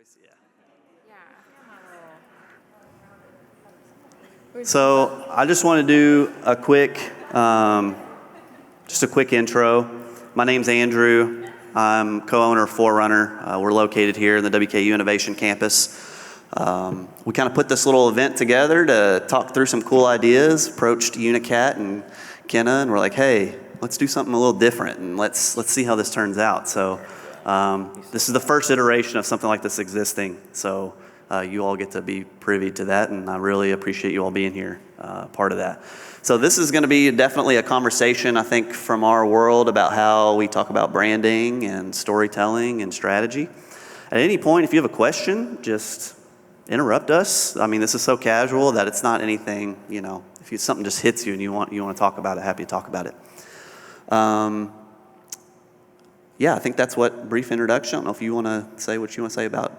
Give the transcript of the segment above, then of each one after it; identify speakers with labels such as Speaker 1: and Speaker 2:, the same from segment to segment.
Speaker 1: voice? Yeah.
Speaker 2: Yeah.
Speaker 1: So I just want to do a quick, just a quick intro. My name's Andrew. I'm co-owner of Forerunner. We're located here in the WKU Innovation Campus. We kind of put this little event together to talk through some cool ideas, approached Uniqat and Kenna, and we're like, hey, let's do something a little different, and let's see how this turns out. So this is the first iteration of something like this existing. So you all get to be privy to that, and I really appreciate you all being here, part of that. So this is going to be definitely a conversation, I think, from our world about how we talk about branding and storytelling and strategy. At any point, if you have a question, just interrupt us. I mean, this is so casual that it's not anything, you know, if something just hits you and you want to talk about it, happy to talk about it. Yeah, I think that's what brief introduction. I don't know if you want to say what you want to say about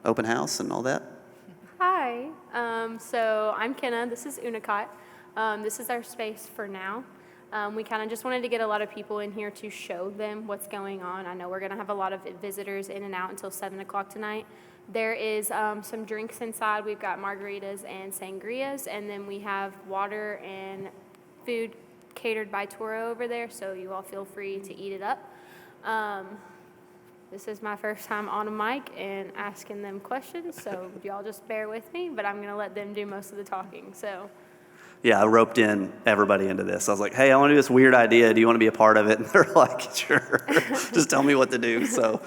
Speaker 1: Open House and all that.
Speaker 2: Hi. So I'm Kenna. This is Uniqat. This is our space for now. We kind of just wanted to get a lot of people in here to show them what's going on. I know we're going to have a lot of visitors in and out until 7 o'clock tonight. There is some drinks inside. We've got margaritas and sangrias, and then we have water and food catered by Toro over there, so you all feel free to eat it up. This is my first time on a mic and asking them questions, so y'all just bear with me, but I'm going to let them do most of the talking. So.
Speaker 1: Yeah, I roped in everybody into this. I was like, hey, I want to do this weird idea. Do you want to be a part of it? And they're like, sure. Just tell me what to do. So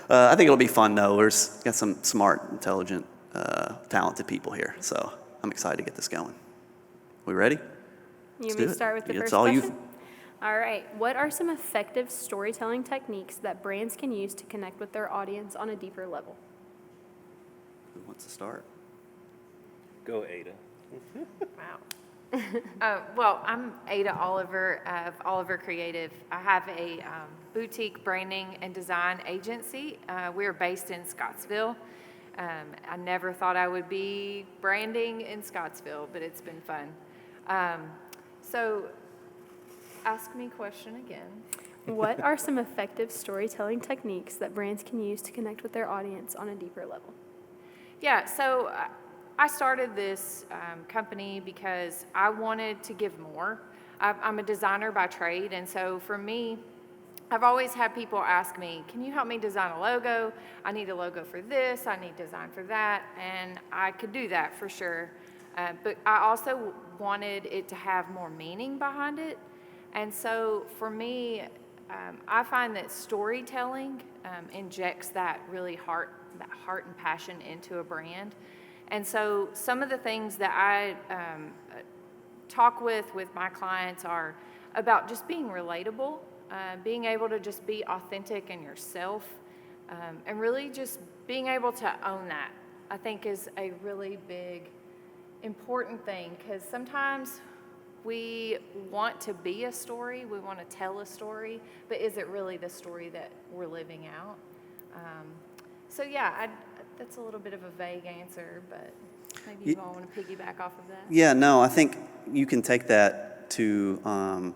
Speaker 1: I think it'll be fun, though. We've got some smart, intelligent, talented people here. So I'm excited to get this going. We ready?
Speaker 2: You want me to start with the first question? All right. What are some effective storytelling techniques that brands can use to connect with their audience on a deeper level?
Speaker 1: Who wants to start?
Speaker 3: Go, Ada.
Speaker 4: Wow. Well, I'm Ada Oliver of Oliver Creative. I have a boutique branding and design agency. We're based in Scottsville. I never thought I would be branding in Scottsville, but it's been fun. So ask me a question again.
Speaker 2: What are some effective storytelling techniques that brands can use to connect with their audience on a deeper level?
Speaker 4: Yeah, so I started this company because I wanted to give more. I'm a designer by trade, and so for me, I've always had people ask me, can you help me design a logo? I need a logo for this, I need design for that, and I could do that for sure. But I also wanted it to have more meaning behind it. And so for me, I find that storytelling injects that heart and passion into a brand. And so some of the things that I talk with my clients are about just being relatable, being able to just be authentic in yourself, and really just being able to own that, I think is a really big, important thing, because sometimes we want to be a story, we want to tell a story, but is it really the story that we're living out? So yeah, that's a little bit of a vague answer, but maybe you all want to piggyback off of that.
Speaker 1: Yeah, no, I think you can take that to on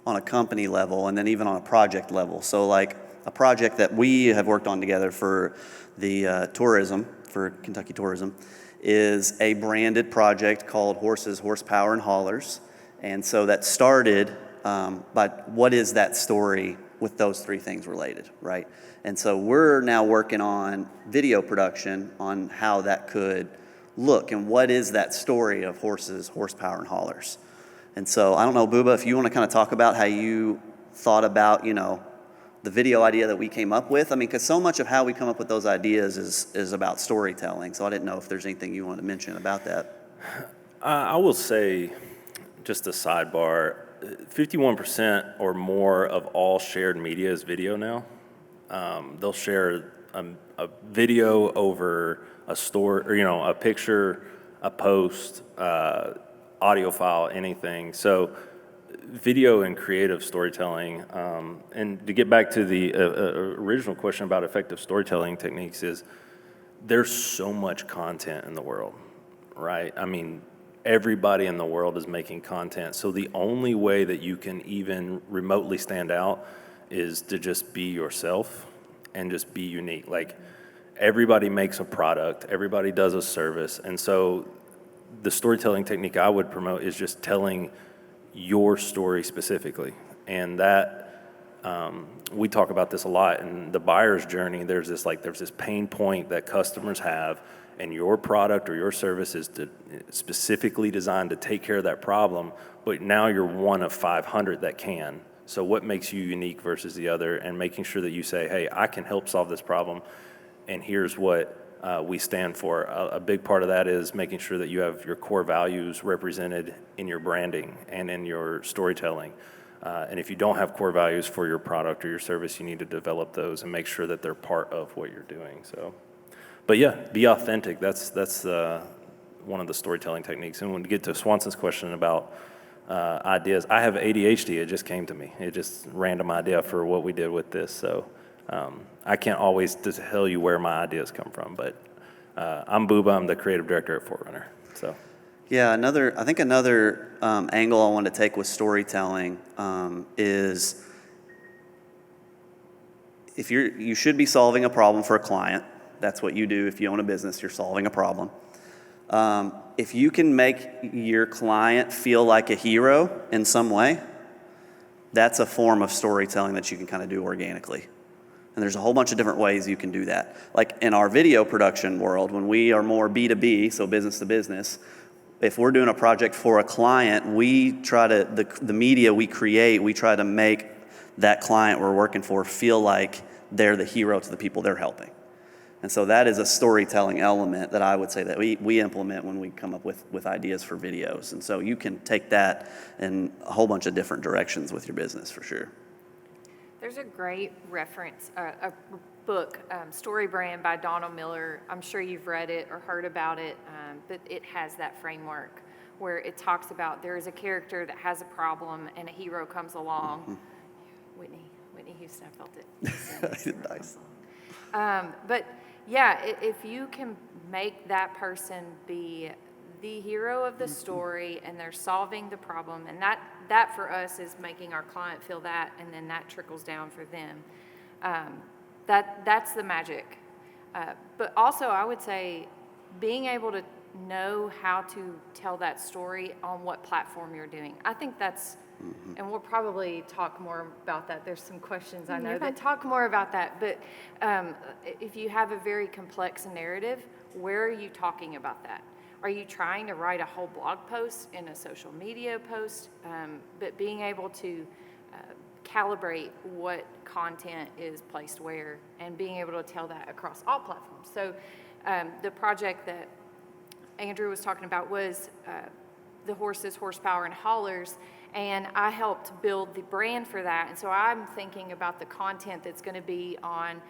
Speaker 1: a company level and then even on a project level. So like a project that we have worked on together for the tourism, for Kentucky Tourism, is a branded project called Horses, Horsepower, and Haulers. And so that started by what is that story with those three things related, right? And so we're now working on video production on how that could look and what is that story of Horses, Horsepower, and Haulers. And so I don't know, Booba, if you want to kind of talk about how you thought about, you know, the video idea that we came up with. I mean, because so much of how we come up with those ideas is about storytelling. So I didn't know if there's anything you want to mention about that.
Speaker 3: I will say, just a sidebar, 51% or more of all shared media is video now. They'll share a video over a story, or, you know, a picture, a post, audio file, anything. So video and creative storytelling, and to get back to the original question about effective storytelling techniques, is there's so much content in the world, right? I mean, everybody in the world is making content. So the only way that you can even remotely stand out is to just be yourself and just be unique. Like, everybody makes a product, everybody does a service, and so the storytelling technique I would promote is just telling your story specifically. And that, we talk about this a lot in the buyer's journey. There's this pain point that customers have, and your product or your service is specifically designed to take care of that problem, but now you're one of 500 that can. So what makes you unique versus the other, and making sure that you say, hey, I can help solve this problem, and here's what we stand for. A big part of that is making sure that you have your core values represented in your branding and in your storytelling. And if you don't have core values for your product or your service, you need to develop those and make sure that they're part of what you're doing. So, but yeah, be authentic. That's one of the storytelling techniques. And when we get to Swanson's question about ideas, I have ADHD. It just came to me. It just random idea for what we did with this. So I can't always just tell you where my ideas come from, but I'm Booba. I'm the creative director at Forerunner. So.
Speaker 1: Yeah, I think another angle I want to take with storytelling is if you should be solving a problem for a client. That's what you do if you own a business. You're solving a problem. If you can make your client feel like a hero in some way, that's a form of storytelling that you can kind of do organically. And there's a whole bunch of different ways you can do that. Like in our video production world, when we are more B2B, so business to business, if we're doing a project for a client, we try to, the media we create, we try to make that client we're working for feel like they're the hero to the people they're helping. And so that is a storytelling element that I would say that we implement when we come up with ideas for videos. And so you can take that in a whole bunch of different directions with your business for sure.
Speaker 4: There's a great reference, a book, Story Brand by Donald Miller. I'm sure you've read it or heard about it, but it has that framework where it talks about there is a character that has a problem and a hero comes along. Mm-hmm. Whitney Houston, I felt it.
Speaker 1: Nice.
Speaker 4: But yeah, if you can make that person be the hero of the story and they're solving the problem, and that for us is making our client feel that, and then that trickles down for them. That's the magic. But also I would say being able to know how to tell that story on what platform you're doing. I think that's, and we'll probably talk more about that. There's some questions I know that talk more about that. But if you have a very complex narrative, where are you talking about that? Are you trying to write a whole blog post in a social media post? But being able to calibrate what content is placed where and being able to tell that across all platforms. So the project that Andrew was talking about was the horses, horsepower, and haulers. And I helped build the brand for that. And so I'm thinking about the content that's going to be on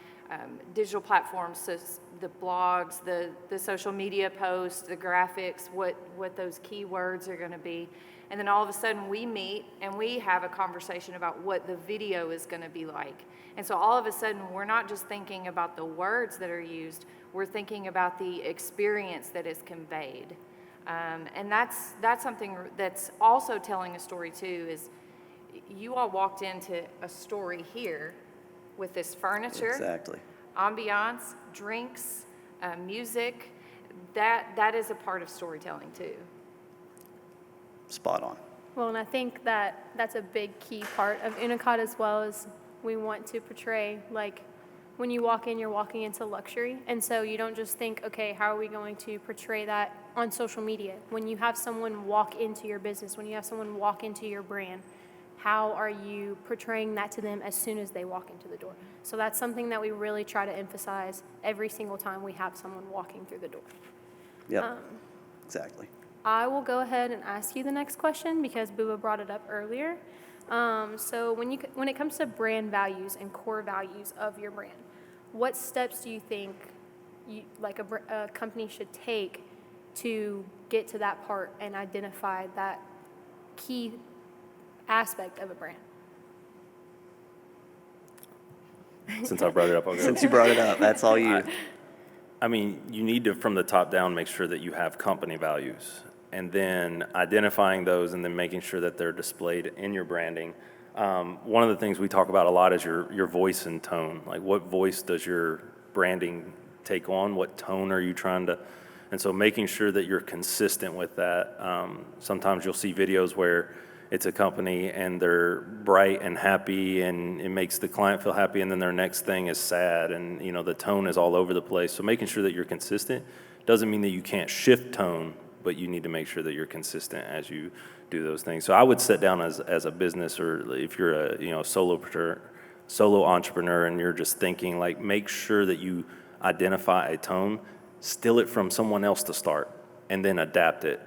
Speaker 4: digital platforms, so the blogs, the social media posts, the graphics, what those keywords are going to be. And then all of a sudden we meet and we have a conversation about what the video is going to be like. And so all of a sudden we're not just thinking about the words that are used, we're thinking about the experience that is conveyed. And that's something that's also telling a story too, is you all walked into a story here with this furniture,
Speaker 1: Exactly.
Speaker 4: ambiance, drinks, music. That is a part of storytelling too.
Speaker 1: Spot on.
Speaker 2: Well, and I think that that's a big key part of Uniqat as well, as we want to portray, like, when you walk in, you're walking into luxury. And so you don't just think, okay, how are we going to portray that on social media? When you have someone walk into your business, when you have someone walk into your brand, how are you portraying that to them as soon as they walk into the door? So that's something that we really try to emphasize every single time we have someone walking through the door.
Speaker 1: Yep. Exactly.
Speaker 2: I will go ahead and ask you the next question because Booba brought it up earlier. So when it comes to brand values and core values of your brand, what steps do you think a company should take to get to that part and identify that key aspect of a brand?
Speaker 3: Since I brought it up, I'll go.
Speaker 1: Since you brought it up, that's all you.
Speaker 3: I mean, you need to, from the top down, make sure that you have company values, and then identifying those and then making sure that they're displayed in your branding. One of the things we talk about a lot is your voice and tone. Like, what voice does your branding take on? What tone are you trying to, and so making sure that you're consistent with that. Sometimes you'll see videos where it's a company and they're bright and happy and it makes the client feel happy, and then their next thing is sad, and the tone is all over the place. So making sure that you're consistent doesn't mean that you can't shift tone, but you need to make sure that you're consistent as you do those things. So I would sit down as a business, or if you're a solo entrepreneur and you're just thinking, like, make sure that you identify a tone, steal it from someone else to start, and then adapt it.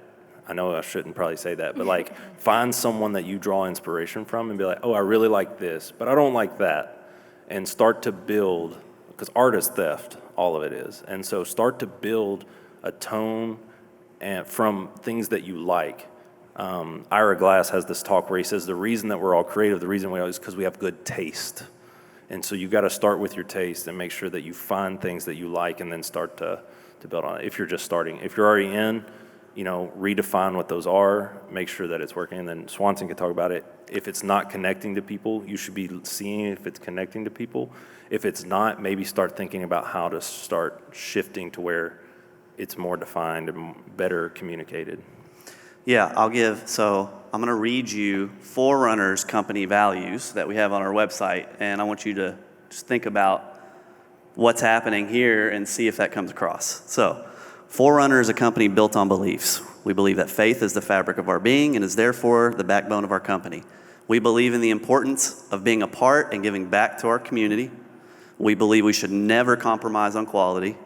Speaker 3: I know I shouldn't probably say that, but like find someone that you draw inspiration from and be like, oh, I really like this, but I don't like that. And start to build, because art is theft, all of it is. And so start to build a tone and from things that you like. Ira Glass has this talk where he says the reason that we're all creative, the reason we are, is because we have good taste. And so you got to start with your taste and make sure that you find things that you like and then start to build on it. If you're just starting, if you're already in, redefine what those are, make sure that it's working. And then Swanson could talk about it. If it's not connecting to people, you should be seeing if it's connecting to people. If it's not, maybe start thinking about how to start shifting to where it's more defined and better communicated.
Speaker 1: Yeah, I'm going to read you Forerunner's company values that we have on our website, and I want you to just think about what's happening here and see if that comes across. So, Forerunner is a company built on beliefs. We believe that faith is the fabric of our being and is therefore the backbone of our company. We believe in the importance of being a part and giving back to our community. We believe we should never compromise on quality.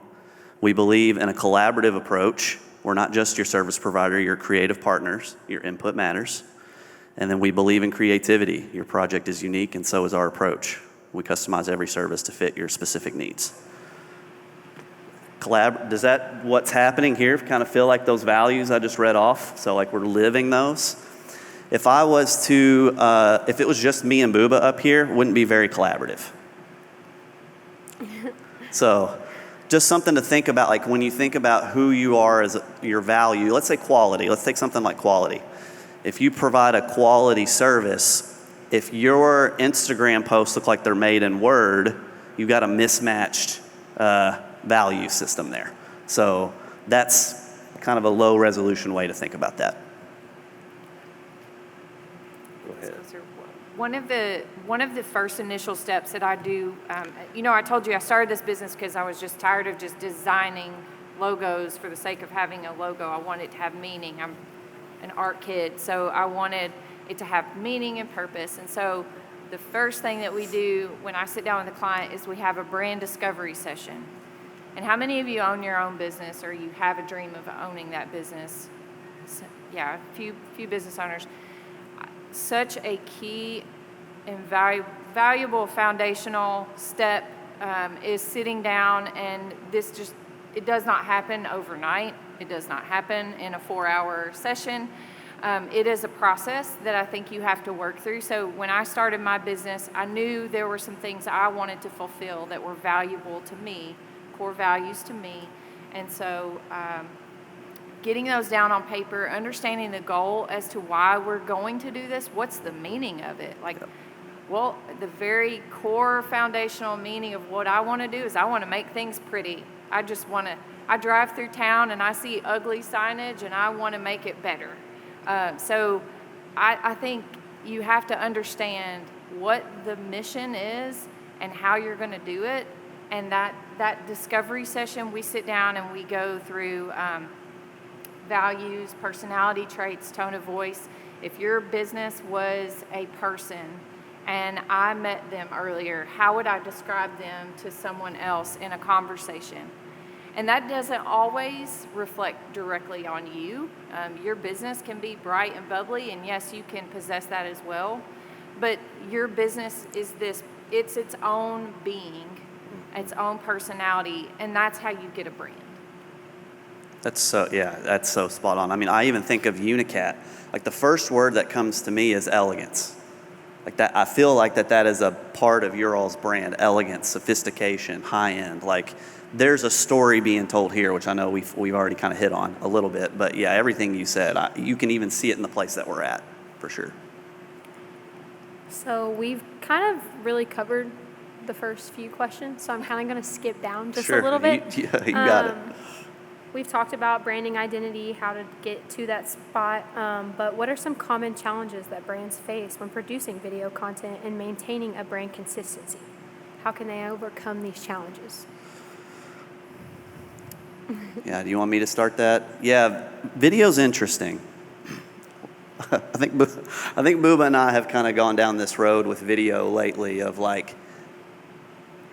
Speaker 1: We believe in a collaborative approach. We're not just your service provider, you're creative partners. Your input matters. And then we believe in creativity. Your project is unique and so is our approach. We customize every service to fit your specific needs. Does that, what's happening here, kind of feel like those values I just read off? So like we're living those? If I was to, if it was just me and Booba up here, it wouldn't be very collaborative. So just something to think about, like when you think about who you are as your value, let's say quality, let's take something like quality. If you provide a quality service, if your Instagram posts look like they're made in Word, you've got a mismatched value system there. So that's kind of a low resolution way to think about that. Go ahead.
Speaker 4: One of the first initial steps that I do, I told you I started this business because I was just tired of just designing logos for the sake of having a logo. I wanted it to have meaning. I'm an art kid, so I wanted it to have meaning and purpose. And so the first thing that we do when I sit down with a client is we have a brand discovery session. And how many of you own your own business or you have a dream of owning that business? So, yeah, a few business owners. Such a key and valuable foundational step is sitting down, and it does not happen overnight. It does not happen in a 4-hour session. It is a process that I think you have to work through. So when I started my business, I knew there were some things I wanted to fulfill that were valuable to me, core values to me. And so getting those down on paper, understanding the goal as to why we're going to do this, what's the meaning of it? Well, the very core foundational meaning of what I want to do is I want to make things pretty. I drive through town and I see ugly signage and I want to make it better. So I think you have to understand what the mission is and how you're going to do it. And that discovery session, we sit down and we go through values, personality traits, tone of voice. If your business was a person and I met them earlier, how would I describe them to someone else in a conversation? And that doesn't always reflect directly on you. Your business can be bright and bubbly, and yes, you can possess that as well. But your business is it's its own being, its own personality, and that's how you get a brand.
Speaker 1: That's so spot on. I mean, I even think of Uniqat. Like the first word that comes to me is elegance. Like that, I feel like that is a part of your all's brand. Elegance, sophistication, high end. Like there's a story being told here, which I know we've already kind of hit on a little bit. But yeah, everything you said, you can even see it in the place that we're at, for sure.
Speaker 2: So we've kind of really covered the first few questions, so I'm kind of going to skip down just
Speaker 1: Sure.
Speaker 2: a little bit.
Speaker 1: You got it.
Speaker 2: We've talked about branding identity, how to get to that spot, but what are some common challenges that brands face when producing video content and maintaining a brand consistency? How can they overcome these challenges?
Speaker 1: Yeah, do you want me to start that? Yeah, video's interesting. I think Booba and I have kind of gone down this road with video lately of like,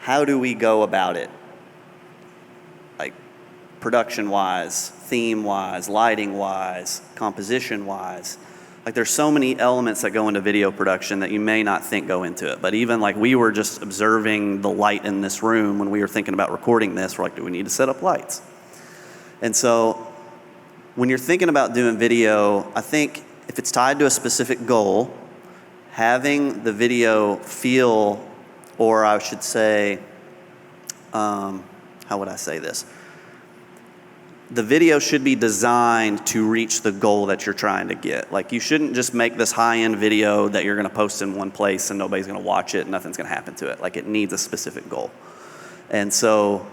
Speaker 1: how do we go about it? Like, production-wise, theme-wise, lighting-wise, composition-wise. Like, there's so many elements that go into video production that you may not think go into it. But even like we were just observing the light in this room when we were thinking about recording this, we're like, do we need to set up lights? And so when you're thinking about doing video, I think if it's tied to a specific goal, having the video feel, or I should say, how would I say this? The video should be designed to reach the goal that you're trying to get. Like, you shouldn't just make this high-end video that you're going to post in one place and nobody's going to watch it and nothing's going to happen to it. Like, it needs a specific goal. And so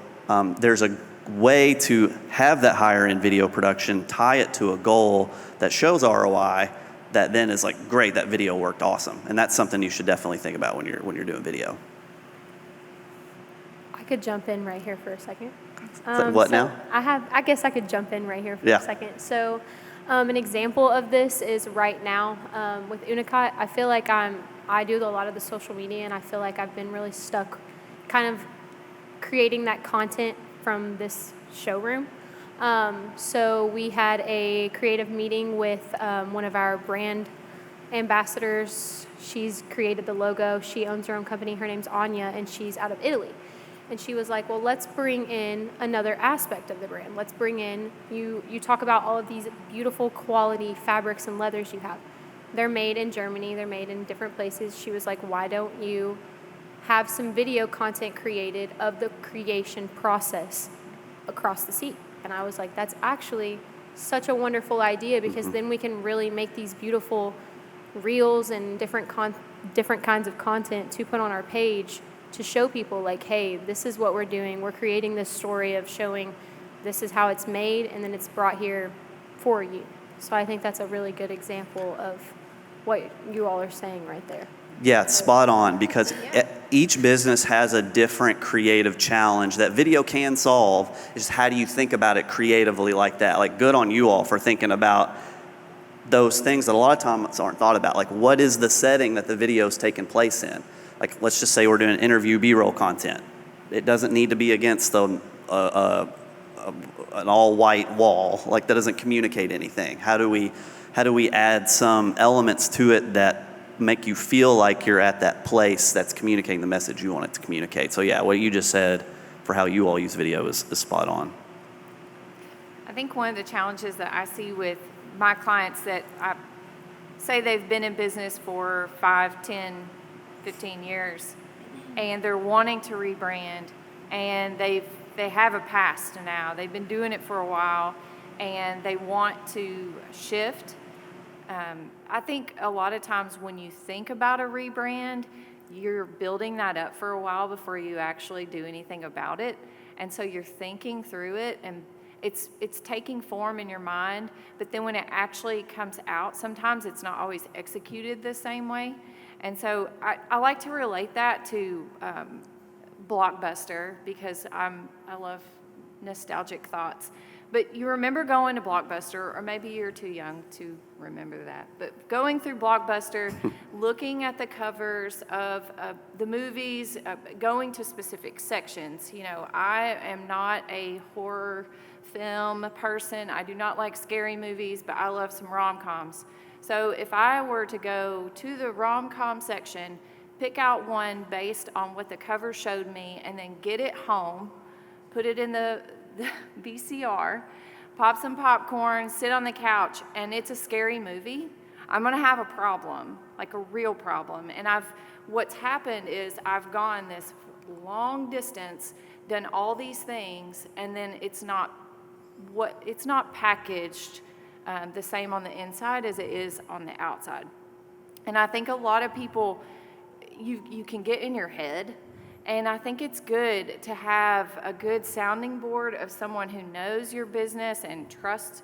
Speaker 1: there's a way to have that higher-end video production, tie it to a goal that shows ROI, that then is like, great, that video worked awesome. And that's something you should definitely think about when you're doing video.
Speaker 2: I could jump in right here for a second.
Speaker 1: What now?
Speaker 2: I guess I could jump in right here for
Speaker 1: Yeah.
Speaker 2: a second. So an example of this is right now with Uniqat. I feel like I do a lot of the social media, and I feel like I've been really stuck kind of creating that content from this showroom. So we had a creative meeting with one of our brand ambassadors. She's created the logo. She owns her own company. Her name's Anya, and she's out of Italy. And she was like, well, let's bring in another aspect of the brand. Let's bring in, you talk about all of these beautiful quality fabrics and leathers you have. They're made in Germany. They're made in different places. She was like, why don't you have some video content created of the creation process across the sea? And I was like, that's actually such a wonderful idea, because then we can really make these beautiful reels and different kinds of content to put on our page to show people like, hey, this is what we're doing. We're creating this story of showing this is how it's made, and then it's brought here for you. So I think that's a really good example of what you all are saying right there.
Speaker 1: Yeah, it's spot on, because each business has a different creative challenge that video can solve. It's just how do you think about it creatively like that? Like, good on you all for thinking about those things that a lot of times aren't thought about. Like, what is the setting that the video is taking place in? Like, let's just say we're doing interview B-roll content. It doesn't need to be against an all-white wall. Like, that doesn't communicate anything. How do we add some elements to it that make you feel like you're at that place that's communicating the message you want it to communicate? So yeah, what you just said for how you all use video is spot on.
Speaker 4: I think one of the challenges that I see with my clients that I say they've been in business for 5, 10, 15 years, and they're wanting to rebrand, and they have a past now. They've been doing it for a while, and they want to shift. I think a lot of times when you think about a rebrand, you're building that up for a while before you actually do anything about it. And so you're thinking through it, and it's taking form in your mind, but then when it actually comes out, sometimes it's not always executed the same way. And so I like to relate that to Blockbuster, because I love nostalgic thoughts. But you remember going to Blockbuster, or maybe you're too young to remember that, but going through Blockbuster, looking at the covers of the movies, going to specific sections. You know, I am not a horror film person. I do not like scary movies, but I love some rom-coms. So if I were to go to the rom-com section, pick out one based on what the cover showed me, and then get it home, put it in the VCR, pop some popcorn, sit on the couch, and it's a scary movie, I'm gonna have a problem, like a real problem. And what's happened is I've gone this long distance, done all these things, and then it's not packaged the same on the inside as it is on the outside. And I think a lot of people, you can get in your head And I think it's good to have a good sounding board of someone who knows your business and trusts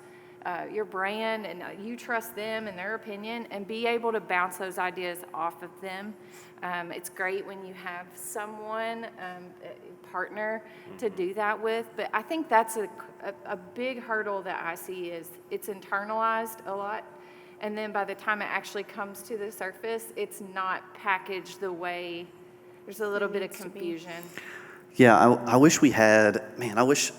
Speaker 4: your brand, and you trust them and their opinion, and be able to bounce those ideas off of them. It's great when you have someone, a partner, to do that with. But I think that's a big hurdle that I see is it's internalized a lot. And then by the time it actually comes to the surface, it's not packaged the way, there's a little bit of confusion.
Speaker 1: Yeah, I wish we had, man, I wish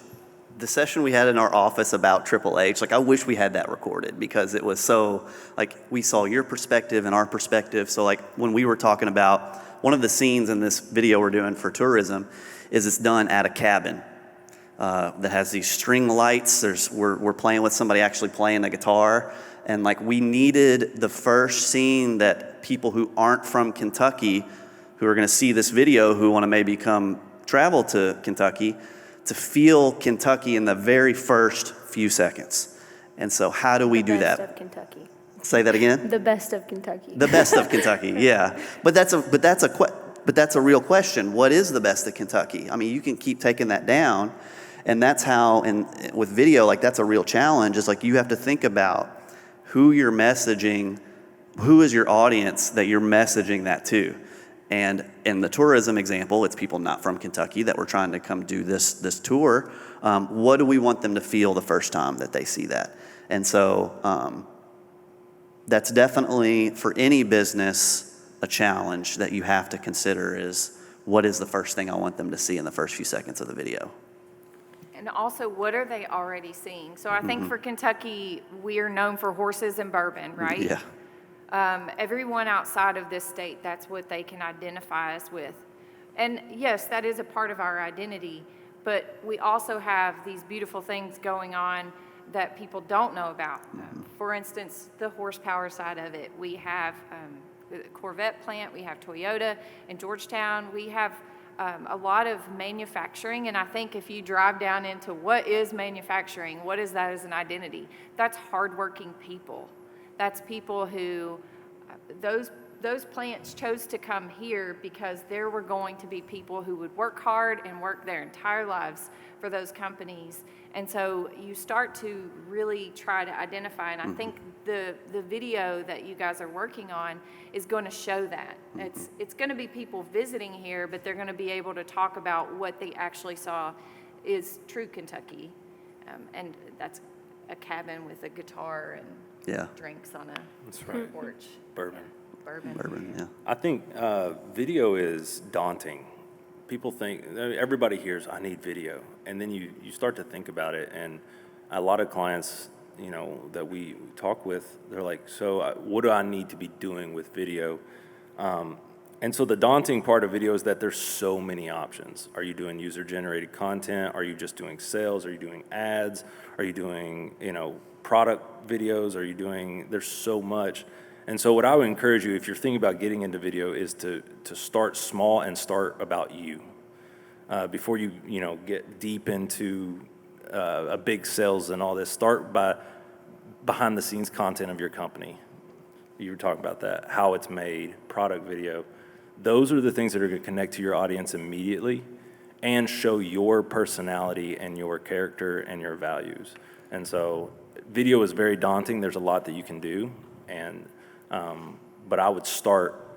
Speaker 1: the session we had in our office about Triple H, like I wish we had that recorded, because it was so, like, we saw your perspective and our perspective. So like when we were talking about, one of the scenes in this video we're doing for tourism is it's done at a cabin that has these string lights. We're playing with somebody actually playing the guitar. And like we needed the first scene that people who aren't from Kentucky, who are gonna see this video, who wanna maybe come travel to Kentucky, to feel Kentucky in the very first few seconds. And so how do we do that?
Speaker 2: The best of Kentucky.
Speaker 1: Say that again?
Speaker 2: The best of Kentucky.
Speaker 1: The best of Kentucky, yeah. But that's a real question. What is the best of Kentucky? I mean, you can keep taking that down, and that's how, and with video, like that's a real challenge. Is like you have to think about who you're messaging, who is your audience that you're messaging that to. And in the tourism example, it's people not from Kentucky that we're trying to come do this tour. What do we want them to feel the first time that they see that? And so that's definitely, for any business, a challenge that you have to consider is, what is the first thing I want them to see in the first few seconds of the video?
Speaker 4: And also, what are they already seeing? So I think for Kentucky, we are known for horses and bourbon, right?
Speaker 1: Yeah.
Speaker 4: Everyone outside of this state, that's what they can identify us with. And yes, that is a part of our identity, but we also have these beautiful things going on that people don't know about. For instance, the horsepower side of it. We have the Corvette plant, we have Toyota in Georgetown, we have a lot of manufacturing, and I think if you drive down into what is manufacturing, what is that as an identity? That's hardworking people. That's people who, those plants chose to come here because there were going to be people who would work hard and work their entire lives for those companies. And so you start to really try to identify, and I think the video that you guys are working on is going to show that. It's going to be people visiting here, but they're going to be able to talk about what they actually saw is true Kentucky. And that's a cabin with a guitar and drinks on a porch.
Speaker 3: Bourbon,
Speaker 1: yeah.
Speaker 3: I think video is daunting. People think, everybody hears, I need video. And then you start to think about it. And a lot of clients, you know, that we talk with, they're like, so what do I need to be doing with video? And so the daunting part of video is that there's so many options. Are you doing user-generated content? Are you just doing sales? Are you doing ads? Are you doing, you know, product videos? Are you doing, there's so much. And so what I would encourage you, if you're thinking about getting into video, is to start small and start about you. Before you get deep into a big sales and all this, start by behind the scenes content of your company. You were talking about that, how it's made, product video. Those are the things that are going to connect to your audience immediately and show your personality and your character and your values. And so video is very daunting. There's a lot that you can do, but I would start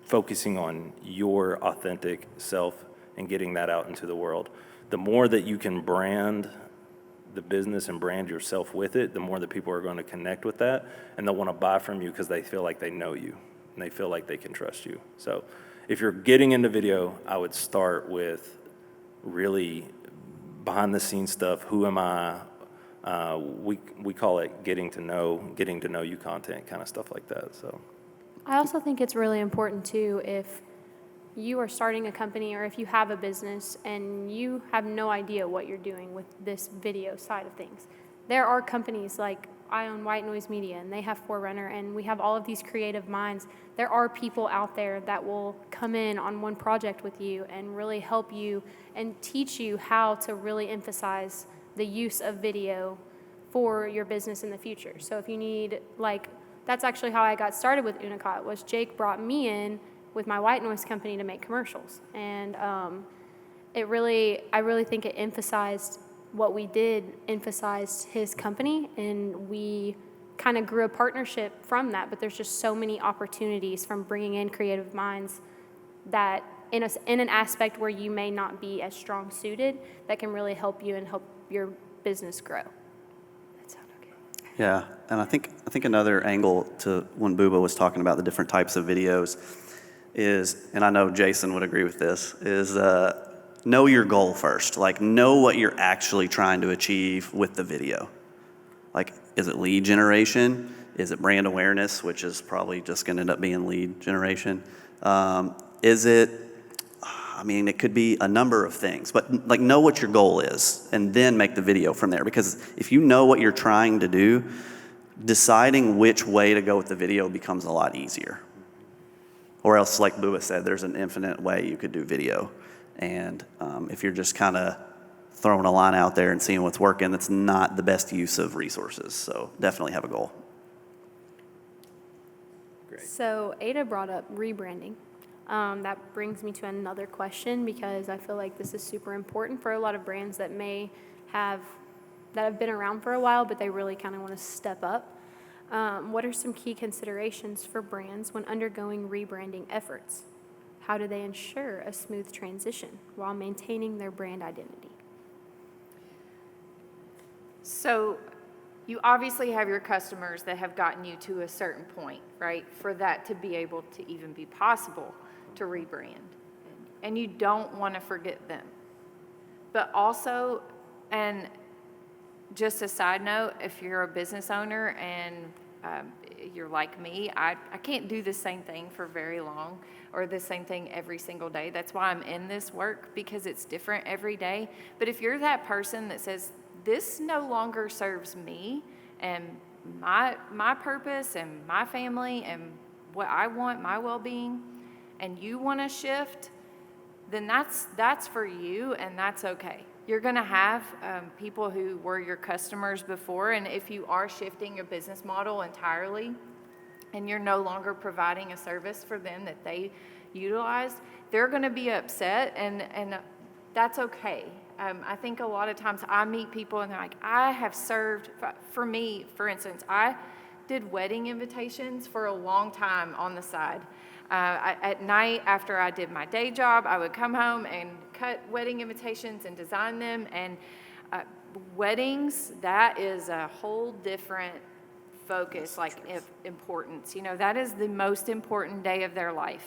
Speaker 3: focusing on your authentic self and getting that out into the world. The more that you can brand the business and brand yourself with it, the more that people are going to connect with that, and they'll want to buy from you because they feel like they know you and they feel like they can trust you. So if you're getting into video, I would start with really behind the scenes stuff. Who am I? We call it getting to know you content, kind of stuff like that. So
Speaker 2: I also think it's really important too, if you are starting a company or if you have a business and you have no idea what you're doing with this video side of things. There are companies like I own White Noise Media, and they have Forerunner, and we have all of these creative minds. There are people out there that will come in on one project with you and really help you and teach you how to really emphasize the use of video for your business in the future. So if you need, like, that's actually how I got started with Uniqat, was Jake brought me in with my white noise company to make commercials. And I really think it emphasized what we did, emphasized his company, and we kind of grew a partnership from that. But there's just so many opportunities from bringing in creative minds that in an aspect where you may not be as strong suited, that can really help you and help your business grow. That sound okay?
Speaker 1: Yeah, and I think another angle to when Booba was talking about the different types of videos is, and I know Jason would agree with this, is know your goal first. Like, know what you're actually trying to achieve with the video. Like, is it lead generation? Is it brand awareness, which is probably just going to end up being lead generation? Is it, I mean, it could be a number of things, but like, know what your goal is and then make the video from there. Because if you know what you're trying to do, deciding which way to go with the video becomes a lot easier. Or else, like Booba said, there's an infinite way you could do video. And if you're just kind of throwing a line out there and seeing what's working, that's not the best use of resources. So definitely have a goal.
Speaker 3: Great.
Speaker 2: So Ada brought up rebranding. That brings me to another question, because I feel like this is super important for a lot of brands that have been around for a while, but they really kind of want to step up. What are some key considerations for brands when undergoing rebranding efforts? How do they ensure a smooth transition while maintaining their brand identity?
Speaker 4: So you obviously have your customers that have gotten you to a certain point, right? For that to be able to even be possible to rebrand. And you don't want to forget them. But also, and just a side note, if you're a business owner and you're like me, I can't do the same thing for very long or the same thing every single day. That's why I'm in this work, because it's different every day. But if you're that person that says, this no longer serves me and my purpose and my family and what I want, my well-being, and you want to shift, then that's for you, and that's okay. You're going to have people who were your customers before, and if you are shifting your business model entirely and you're no longer providing a service for them that they utilized, they're going to be upset, and that's okay. I think a lot of times I meet people and they're like, I have served, for me, for instance, I did wedding invitations for a long time on the side. At night, after I did my day job, I would come home and cut wedding invitations and design them. And weddings, that is a whole different focus, like importance. You know, that is the most important day of their life.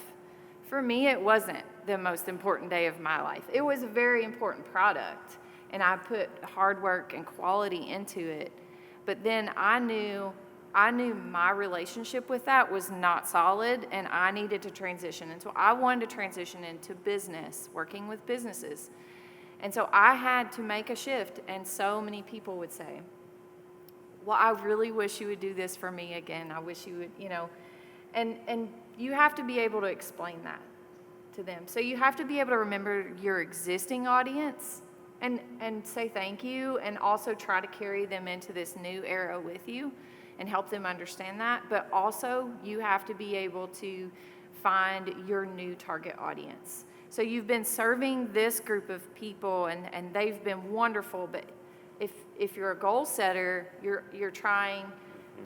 Speaker 4: For me, it wasn't the most important day of my life. It was a very important product, and I put hard work and quality into it. But then I knew my relationship with that was not solid, and I needed to transition. And so I wanted to transition into business, working with businesses. And so I had to make a shift, and so many people would say, well, I really wish you would do this for me again. I wish you would, you know. And you have to be able to explain that to them. So you have to be able to remember your existing audience and say thank you, and also try to carry them into this new era with you and help them understand that. But also, you have to be able to find your new target audience. So you've been serving this group of people, and they've been wonderful, but if you're a goal setter, you're trying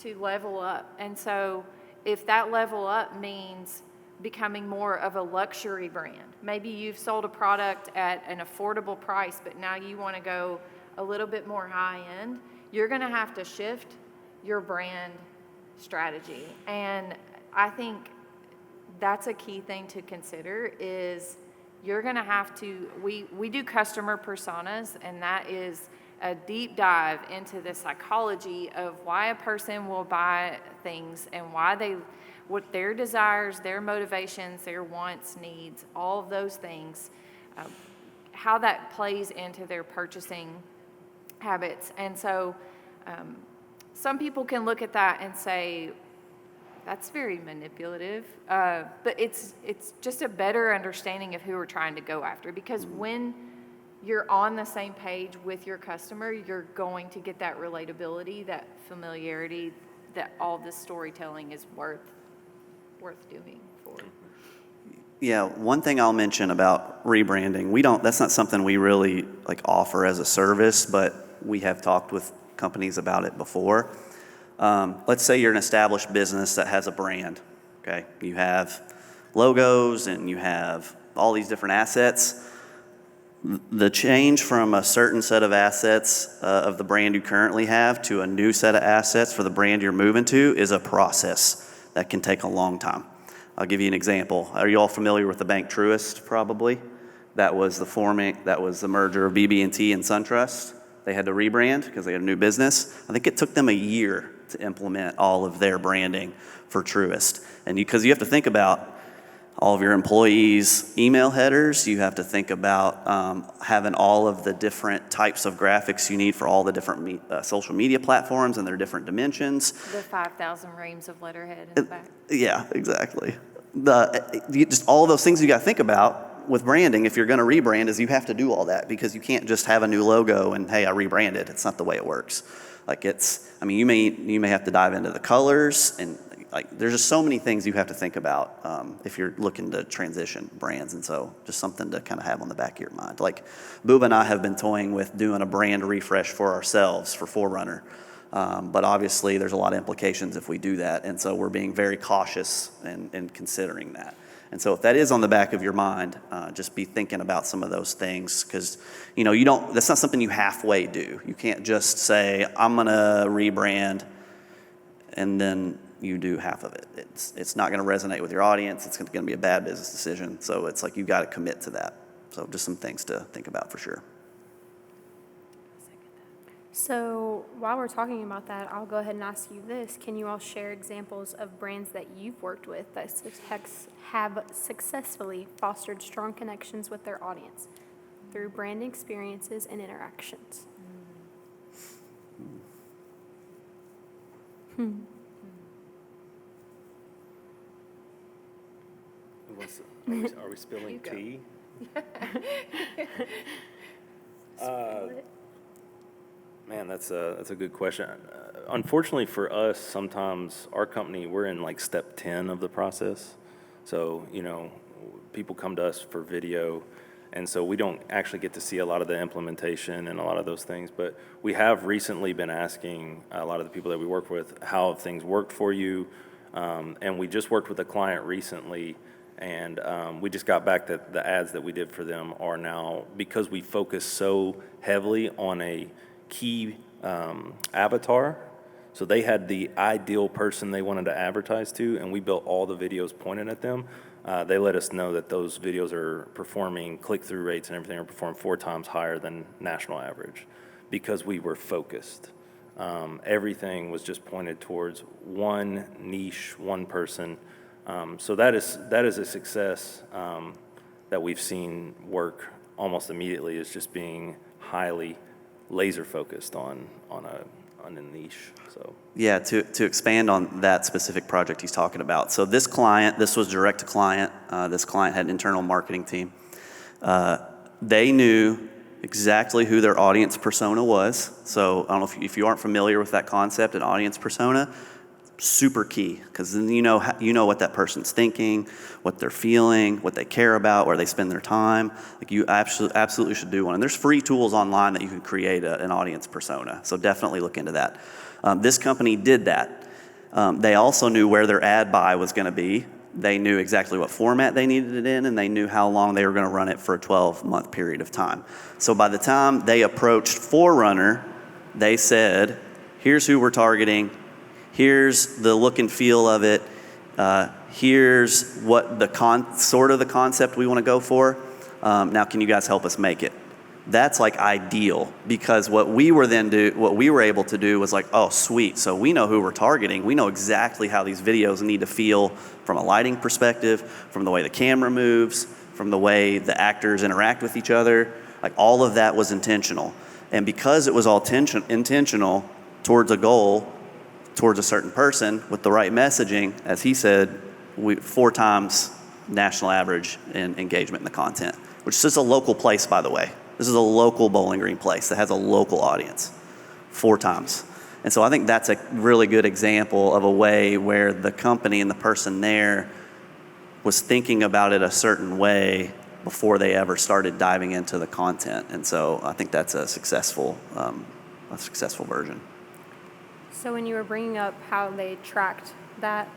Speaker 4: to level up. And so if that level up means becoming more of a luxury brand, maybe you've sold a product at an affordable price, but now you want to go a little bit more high end, you're going to have to shift your brand strategy. And I think that's a key thing to consider, is you're going to have to, we do customer personas, and that is a deep dive into the psychology of why a person will buy things and what their desires, their motivations, their wants, needs, all of those things, how that plays into their purchasing habits. And so some people can look at that and say, that's very manipulative, but it's just a better understanding of who we're trying to go after, because when you're on the same page with your customer, you're going to get that relatability, that familiarity, that all this storytelling is worth doing for.
Speaker 1: Yeah, one thing I'll mention about rebranding, that's not something we really like offer as a service, but we have talked with companies about it before. Let's say you're an established business that has a brand, okay? You have logos and you have all these different assets. The change from a certain set of assets of the brand you currently have to a new set of assets for the brand you're moving to is a process that can take a long time. I'll give you an example. Are you all familiar with the bank Truist, probably? That was the merger of BB&T and SunTrust. They had to rebrand because they had a new business. I think it took them a year to implement all of their branding for Truist. And because you have to think about all of your employees' email headers, you have to think about having all of the different types of graphics you need for all the different social media platforms and their different dimensions.
Speaker 4: The 5,000 reams of letterhead in the back.
Speaker 1: Yeah, exactly. Just all of those things you got to think about with branding if you're going to rebrand is you have to do all that because you can't just have a new logo and, hey, I rebranded. It's not the way it works. You may have to dive into the colors and there's just so many things you have to think about if you're looking to transition brands, and so just something to kind of have on the back of your mind. Like Booba and I have been toying with doing a brand refresh for ourselves for Forerunner, but obviously there's a lot of implications if we do that, and so we're being very cautious in considering that. And so if that is on the back of your mind, just be thinking about some of those things because that's not something you halfway do. You can't just say I'm gonna rebrand and then you do half of it. It's not going to resonate with your audience. It's going to be a bad business decision. So it's like you got to commit to that. So just some things to think about for sure.
Speaker 2: So while we're talking about that, I'll go ahead and ask you this. Can you all share examples of brands that you've worked with that have successfully fostered strong connections with their audience through brand experiences and interactions?
Speaker 3: Are we spilling tea? Man, that's a good question. Unfortunately for us, sometimes our company, we're in like step 10 of the process. So, people come to us for video, and so we don't actually get to see a lot of the implementation and a lot of those things. But we have recently been asking a lot of the people that we work with, how have things worked for you? And we just worked with a client recently, and we just got back that the ads that we did for them are now, because we focus so heavily on a key avatar, so they had the ideal person they wanted to advertise to, and we built all the videos pointed at them. They let us know that those videos are performing, click-through rates and everything are performing 4 times higher than national average because we were focused. Everything was just pointed towards one niche, one person. So that is a success that we've seen work almost immediately, is just being highly laser focused on a niche. So
Speaker 1: yeah, to expand on that specific project he's talking about. So this was direct to client. This client had an internal marketing team. They knew exactly who their audience persona was. So I don't know if you aren't familiar with that concept, an audience persona, super key, because then you know what that person's thinking, what they're feeling, what they care about, where they spend their time. Like you absolutely should do one. And there's free tools online that you can create an audience persona. So definitely look into that. This company did that. They also knew where their ad buy was going to be. They knew exactly what format they needed it in, and they knew how long they were going to run it for a 12-month period of time. So by the time they approached Forerunner, they said, here's who we're targeting. Here's the look and feel of it. Here's what the concept we want to go for. Now, can you guys help us make it? That's like ideal, because what we were able to do was like, oh, sweet. So we know who we're targeting. We know exactly how these videos need to feel from a lighting perspective, from the way the camera moves, from the way the actors interact with each other. Like all of that was intentional. And because it was all intentional towards a goal, towards a certain person with the right messaging, as he said, 4 times national average in engagement in the content, which is just a local place, by the way. This is a local Bowling Green place that has a local audience, 4 times. And so I think that's a really good example of a way where the company and the person there was thinking about it a certain way before they ever started diving into the content. And so I think that's a successful version.
Speaker 2: So when you were bringing up how they tracked that,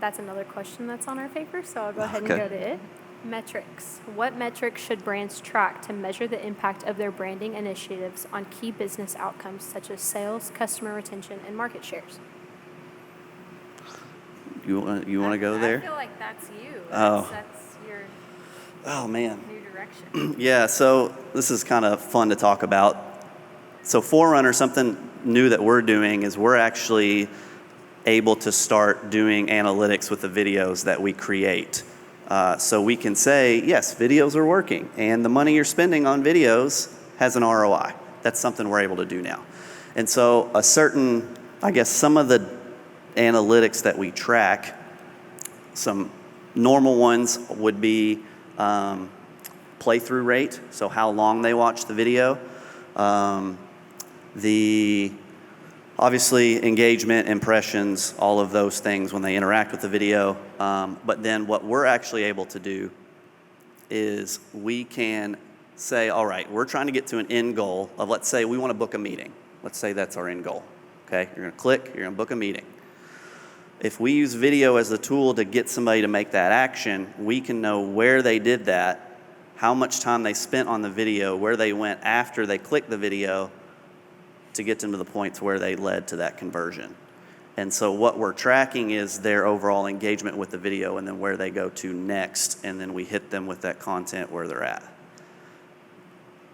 Speaker 2: that's another question that's on our paper, so I'll go ahead and go to it. Metrics. What metrics should brands track to measure the impact of their branding initiatives on key business outcomes such as sales, customer retention, and market shares?
Speaker 1: You want to go there?
Speaker 4: I feel like that's you.
Speaker 1: Oh.
Speaker 4: That's your
Speaker 1: Oh, man.
Speaker 4: new direction.
Speaker 1: Yeah, so this is kind of fun to talk about. So Forerunner, something new that we're doing is we're actually able to start doing analytics with the videos that we create. So we can say, yes, videos are working, and the money you're spending on videos has an ROI. That's something we're able to do now. And so some of the analytics that we track, some normal ones would be playthrough rate, so how long they watch the video. Obviously, engagement, impressions, all of those things when they interact with the video. But then what we're actually able to do is we can say, all right, we're trying to get to an end goal of, let's say we want to book a meeting. Let's say that's our end goal. Okay, you're going to click, you're going to book a meeting. If we use video as the tool to get somebody to make that action, we can know where they did that, how much time they spent on the video, where they went after they clicked the video, to get them to the point to where they led to that conversion. And so what we're tracking is their overall engagement with the video and then where they go to next, and then we hit them with that content where they're at.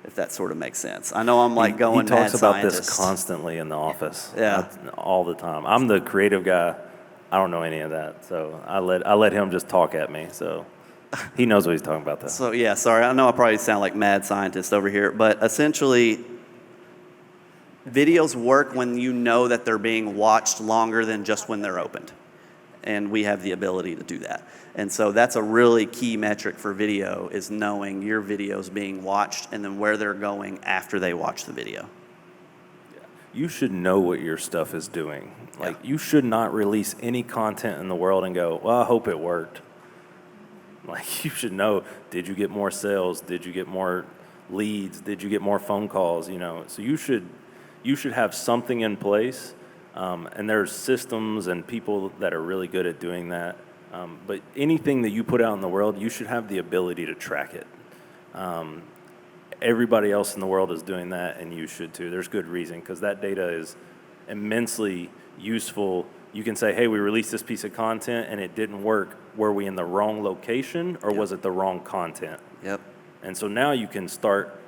Speaker 1: If that sort of makes sense. I know I'm like going mad scientist.
Speaker 3: He talks about this constantly in the office.
Speaker 1: Yeah.
Speaker 3: All the time. I'm the creative guy. I don't know any of that. So I let him just talk at me. So he knows what he's talking about though.
Speaker 1: So yeah, sorry. I know I probably sound like mad scientist over here, but essentially videos work when you know that they're being watched longer than just when they're opened. And we have the ability to do that. And so that's a really key metric for video, is knowing your videos being watched and then where they're going after they watch the video.
Speaker 3: You should know what your stuff is doing. Like, you should not release any content in the world and go, well, I hope it worked. Like, you should know, did you get more sales? Did you get more leads? Did you get more phone calls? So you should have something in place, and there's systems and people that are really good at doing that. But anything that you put out in the world, you should have the ability to track it. Everybody else in the world is doing that, and you should too. There's good reason, because that data is immensely useful. You can say, hey, we released this piece of content and it didn't work. Were we in the wrong location, or was it the wrong content?
Speaker 1: Yep.
Speaker 3: And so now you can start,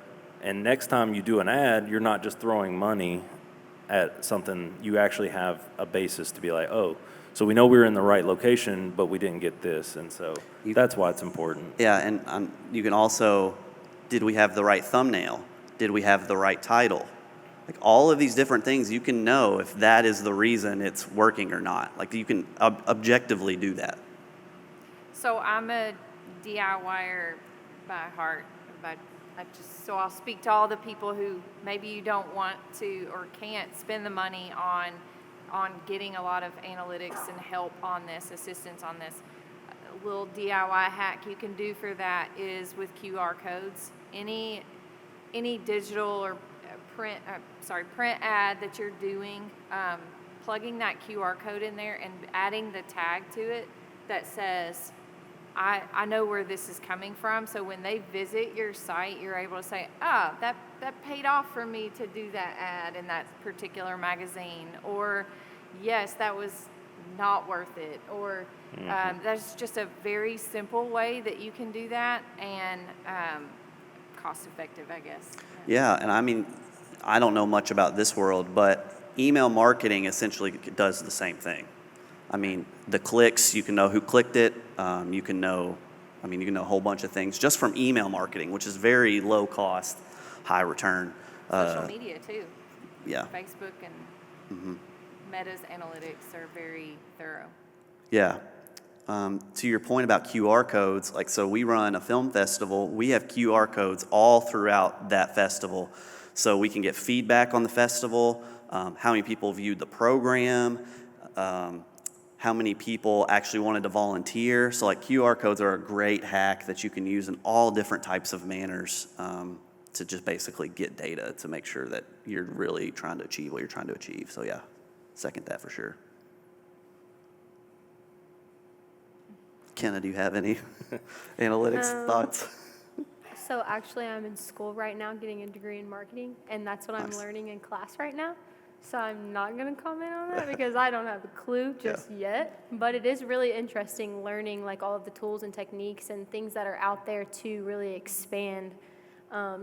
Speaker 3: and next time you do an ad, you're not just throwing money at something. You actually have a basis to be like, oh, so we know we were in the right location, but we didn't get this. And so that's why it's important.
Speaker 1: Yeah, and you can also, did we have the right thumbnail? Did we have the right title? Like, all of these different things, you can know if that is the reason it's working or not. Like, you can objectively do that.
Speaker 4: So I'm a DIYer by heart, but so I'll speak to all the people who maybe you don't want to or can't spend the money on getting a lot of analytics and help on this, assistance on this. A little DIY hack you can do for that is with QR codes. Any digital or print ad that you're doing, plugging that QR code in there and adding the tag to it that says, I know where this is coming from. So when they visit your site, you're able to say, that paid off for me to do that ad in that particular magazine. Or, yes, that was not worth it. Or that's just a very simple way that you can do that, and cost effective, I guess.
Speaker 1: Yeah, and I mean, I don't know much about this world, but email marketing essentially does the same thing. I mean, the clicks, you can know who clicked it. You can know a whole bunch of things just from email marketing, which is very low cost, high return.
Speaker 4: Social media too.
Speaker 1: Yeah.
Speaker 4: Facebook and Meta's analytics are very thorough.
Speaker 1: Yeah. To your point about QR codes, like, so we run a film festival. We have QR codes all throughout that festival. So we can get feedback on the festival, how many people viewed the program, how many people actually wanted to volunteer. So like QR codes are a great hack that you can use in all different types of manners to just basically get data to make sure that you're really trying to achieve what you're trying to achieve. So yeah, second that for sure. Kenna, do you have any analytics thoughts?
Speaker 2: So actually, I'm in school right now getting a degree in marketing, and that's what I'm
Speaker 1: Nice.
Speaker 2: learning in class right now. So I'm not going to comment on that because I don't have a clue just yet. But it is really interesting learning like all of the tools and techniques and things that are out there to really expand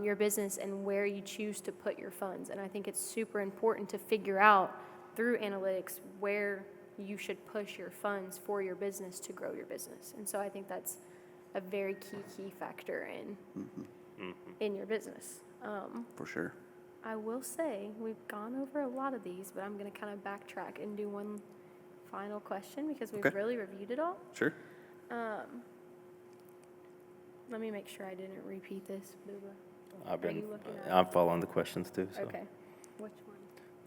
Speaker 2: your business and where you choose to put your funds. And I think it's super important to figure out through analytics where you should push your funds for your business to grow your business. And so I think that's a very key factor in your business.
Speaker 1: For sure.
Speaker 2: I will say we've gone over a lot of these, but I'm going to kind of backtrack and do one final question because we've
Speaker 1: Okay.
Speaker 2: really reviewed it all.
Speaker 1: Sure.
Speaker 2: Let me make sure I didn't repeat this. Booba.
Speaker 3: I've
Speaker 2: Are
Speaker 3: been,
Speaker 2: you looking at it?
Speaker 3: I'm following the questions too, so.
Speaker 2: Okay. Which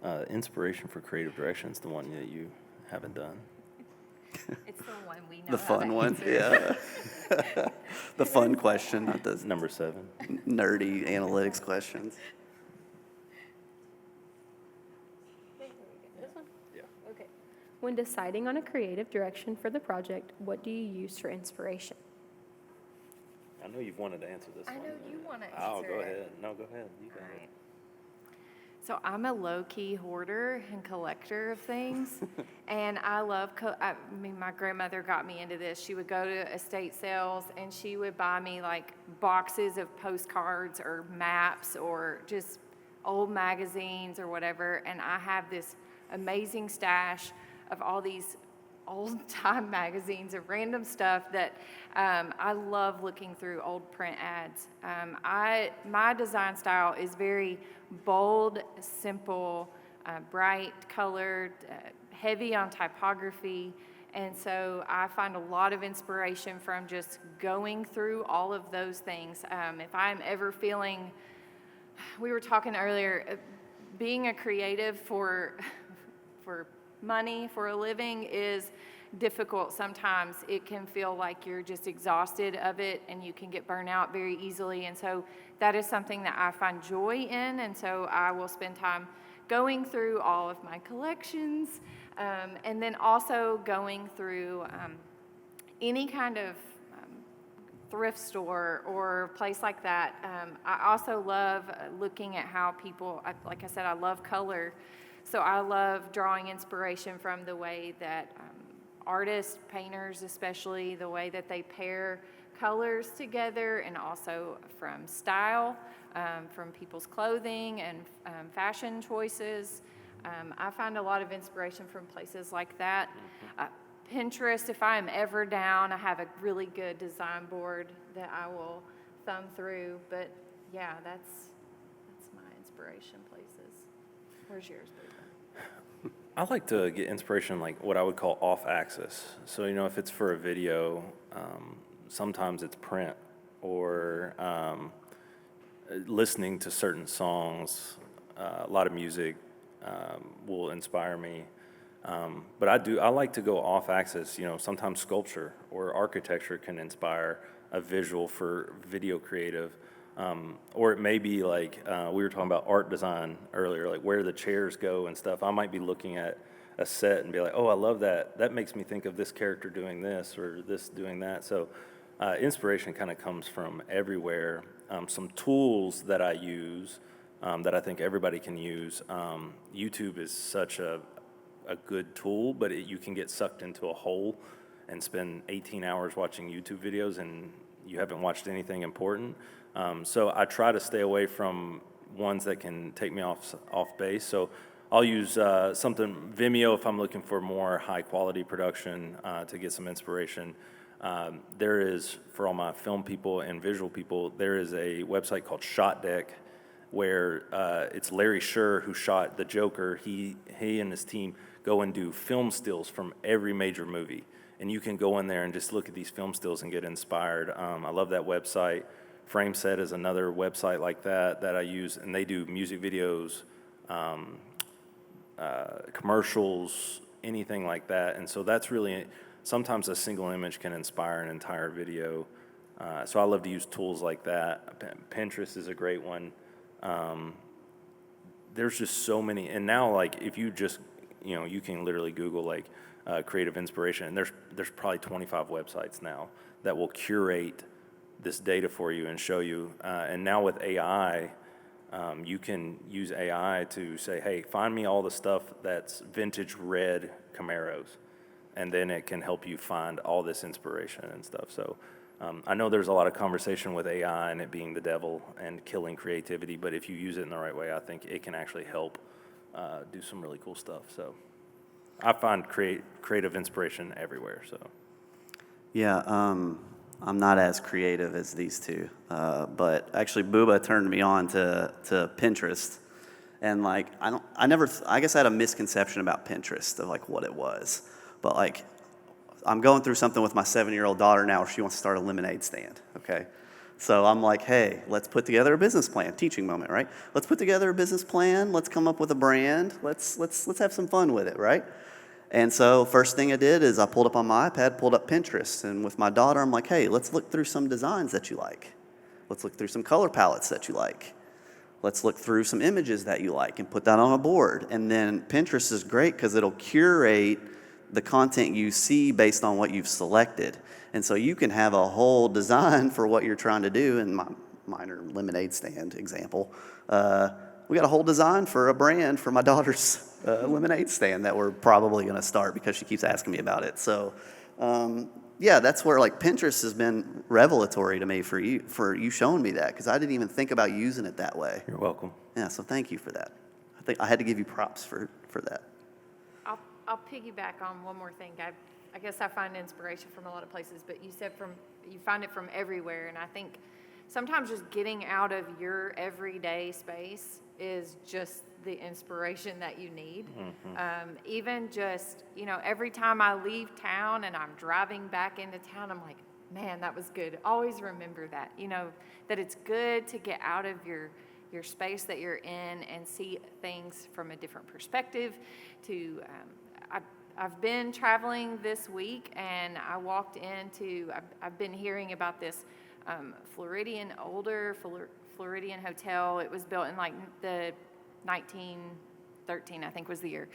Speaker 2: one?
Speaker 3: Inspiration for creative direction is the one that you haven't done.
Speaker 4: It's the one we know.
Speaker 1: The
Speaker 4: how to
Speaker 1: fun one,
Speaker 4: answer.
Speaker 1: yeah. The fun question, not the
Speaker 3: Number 7.
Speaker 1: nerdy analytics questions.
Speaker 2: This one?
Speaker 3: Yeah.
Speaker 2: Okay. When deciding on a creative direction for the project, what do you use for inspiration?
Speaker 3: I know you've wanted to answer this
Speaker 4: I
Speaker 3: one.
Speaker 4: know you want to
Speaker 3: Oh,
Speaker 4: answer
Speaker 3: go
Speaker 4: it.
Speaker 3: ahead. No, go ahead. You got
Speaker 4: All
Speaker 3: it.
Speaker 4: right. So I'm a low-key hoarder and collector of things, and I love, I mean, my grandmother got me into this. She would go to estate sales, and she would buy me like boxes of postcards or maps or just old magazines or whatever, and I have this amazing stash of all these old-time magazines of random stuff that I love looking through old print ads. My design style is very bold, simple, bright colored, heavy on typography, and so I find a lot of inspiration from just going through all of those things. If I'm ever feeling, we were talking earlier, being a creative for money, for a living is difficult sometimes. It can feel like you're just exhausted of it and you can get burnt out very easily. And so that is something that I find joy in. And so I will spend time going through all of my collections and then also going through any kind of thrift store or place like that. I also love looking at how people, like I said, I love color. So I love drawing inspiration from the way that artists, painters especially, the way that they pair colors together, and also from style, from people's clothing and fashion choices. I find a lot of inspiration from places like that. Pinterest, if I'm ever down, I have a really good design board that I will thumb through. But yeah, that's my inspiration places. Where's yours, Booba?
Speaker 3: I like to get inspiration like what I would call off axis. So, if it's for a video, sometimes it's print or listening to certain songs. A lot of music will inspire me. But I like to go off axis. Sometimes sculpture or architecture can inspire a visual for video creative. Or it may be like, we were talking about art design earlier, like where the chairs go and stuff. I might be looking at a set and be like, oh, I love that. That makes me think of this character doing this or this doing that. So inspiration kind of comes from everywhere. Some tools that I use that I think everybody can use. YouTube is such a good tool, but you can get sucked into a hole and spend 18 hours watching YouTube videos and you haven't watched anything important. So I try to stay away from ones that can take me off base. So I'll use something, Vimeo, if I'm looking for more high quality production to get some inspiration. There is, for all my film people and visual people, there is a website called Shot Deck where it's Larry Sher who shot The Joker. He and his team go and do film stills from every major movie. And you can go in there and just look at these film stills and get inspired. I love that website. Frameset is another website like that I use, and they do music videos, commercials, anything like that. And so that's really, sometimes a single image can inspire an entire video. So I love to use tools like that. Pinterest is a great one. There's just so many, and now like if you just, you can literally Google like creative inspiration, and there's probably 25 websites now that will curate this data for you and show you. And now with AI, you can use AI to say, hey, find me all the stuff that's vintage red Camaros, and then it can help you find all this inspiration and stuff. So I know there's a lot of conversation with AI and it being the devil and killing creativity, but if you use it in the right way, I think it can actually help do some really cool stuff. So I find creative inspiration everywhere. So
Speaker 1: Yeah, I'm not as creative as these two, but actually Booba turned me on to Pinterest, and like I guess I had a misconception about Pinterest of like what it was, but like I'm going through something with my 7-year-old daughter now where she wants to start a lemonade stand, okay? So I'm like, hey, let's put together a business plan, teaching moment, right? Let's put together a business plan, let's come up with a brand, let's have some fun with it, right? And so first thing I did is I pulled up on my iPad, pulled up Pinterest, and with my daughter, I'm like, hey, let's look through some designs that you like. Let's look through some color palettes that you like. Let's look through some images that you like and put that on a board. And then Pinterest is great because it'll curate the content you see based on what you've selected. And so you can have a whole design for what you're trying to do. In my minor lemonade stand example, we got a whole design for a brand for my daughter's lemonade stand that we're probably going to start because she keeps asking me about it. So yeah, that's where like Pinterest has been revelatory to me for you showing me that, because I didn't even think about using it that way.
Speaker 3: you're welcome.
Speaker 1: Yeah, so thank you for that. I think I had to give you props for that.
Speaker 4: I'll piggyback on one more thing. I guess I find inspiration from a lot of places, but you said you find it from everywhere, and I think sometimes just getting out of your everyday space is just the inspiration that you need. Mm-hmm. Even just, every time I leave town and I'm driving back into town, I'm like, man, that was good. Always remember that, that it's good to get out of your space that you're in and see things from a different perspective. I've been traveling this week, and I walked into, I've been hearing about this older Floridian hotel. It was built in like the 1913, I think was the year.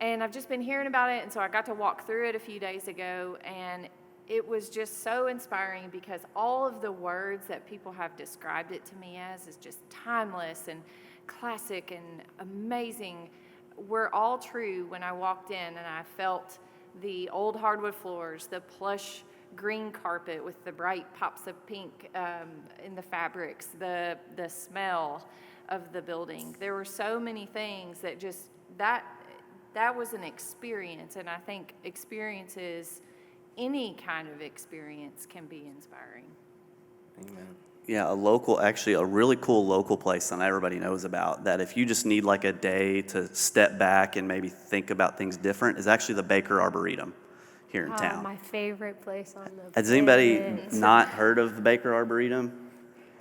Speaker 4: And I've just been hearing about it, and so I got to walk through it a few days ago, and it was just so inspiring because all of the words that people have described it to me as is just timeless and classic and amazing were all true when I walked in, and I felt the old hardwood floors, the plush green carpet with the bright pops of pink in the fabrics, the smell of the building. There were so many things that just, that was an experience, and I think experiences, any kind of experience can be inspiring.
Speaker 3: Amen.
Speaker 1: Yeah, a really cool local place that not everybody knows about, that if you just need like a day to step back and maybe think about things different, is actually the Baker Arboretum here in town.
Speaker 2: My favorite place on the
Speaker 1: Has anybody
Speaker 2: planet.
Speaker 1: not heard of the Baker Arboretum?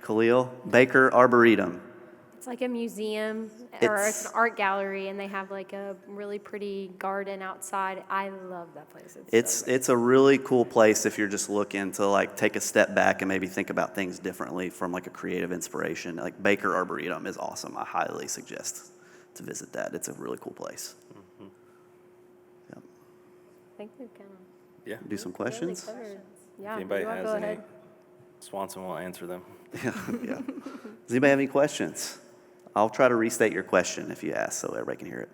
Speaker 1: Khalil? Baker Arboretum.
Speaker 2: It's like a museum or it's an art gallery, and they have like a really pretty garden outside. I love that place.
Speaker 1: It's a really cool place if you're just looking to like take a step back and maybe think about things differently from like a creative inspiration. Like Baker Arboretum is awesome. I highly suggest to visit that. It's a really cool place.
Speaker 3: Mm-hmm.
Speaker 1: Yep.
Speaker 2: I think we've kind of
Speaker 3: Yeah.
Speaker 1: Do some questions?
Speaker 2: Yeah,
Speaker 3: If anybody
Speaker 2: you wanna
Speaker 3: has
Speaker 2: go
Speaker 3: any,
Speaker 2: ahead.
Speaker 3: Swanson will answer them.
Speaker 1: Yeah. Does anybody have any questions? I'll try to restate your question if you ask so everybody can hear it.